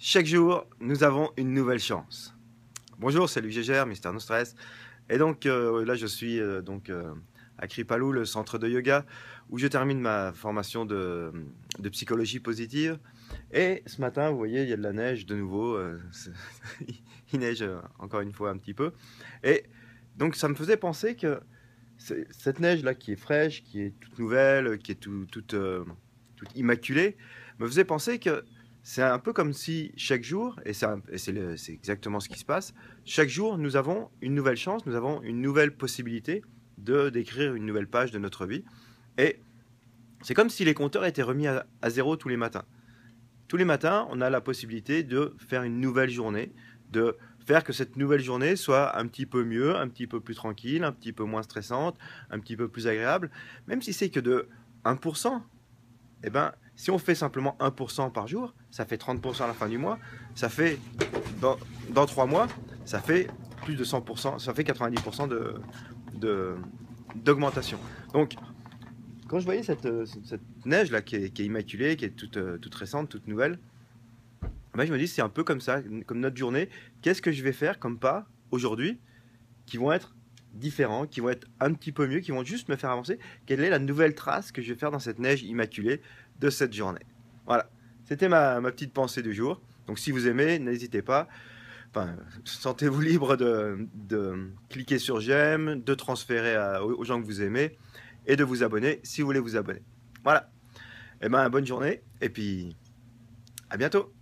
Chaque jour, nous avons une nouvelle chance. Bonjour, c'est Luc Gégère, Mister No Stress. Et donc là, je suis à Kripalu, le centre de yoga, où je termine ma formation de psychologie positive. Et ce matin, vous voyez, il y a de la neige de nouveau. Il neige encore une fois un petit peu. Et donc ça me faisait penser que cette neige-là qui est fraîche, qui est toute nouvelle, qui est toute immaculée, me faisait penser que c'est un peu comme si chaque jour, et c'est exactement ce qui se passe, chaque jour nous avons une nouvelle chance, nous avons une nouvelle possibilité de d'écrire une nouvelle page de notre vie. Et c'est comme si les compteurs étaient remis à zéro tous les matins. Tous les matins, on a la possibilité de faire une nouvelle journée, de faire que cette nouvelle journée soit un petit peu mieux, un petit peu plus tranquille, un petit peu moins stressante, un petit peu plus agréable. Même si c'est que de 1%, eh ben, si on fait simplement 1% par jour, ça fait 30% à la fin du mois, ça fait dans 3 mois, ça fait plus de 100%, ça fait 90% de, d'augmentation. Donc, quand je voyais cette neige là qui est immaculée, qui est toute récente, toute nouvelle, ben, je me dis c'est un peu comme ça, comme notre journée. Qu'est-ce que je vais faire comme pas aujourd'hui qui vont être différents, qui vont être un petit peu mieux, qui vont juste me faire avancer? Quelle est la nouvelle trace que je vais faire dans cette neige immaculée de cette journée? Voilà, c'était ma petite pensée du jour. Donc si vous aimez, n'hésitez pas. Enfin, sentez-vous libre de cliquer sur j'aime, de transférer aux gens que vous aimez et de vous abonner si vous voulez vous abonner. Voilà. Eh ben, bonne journée et puis à bientôt.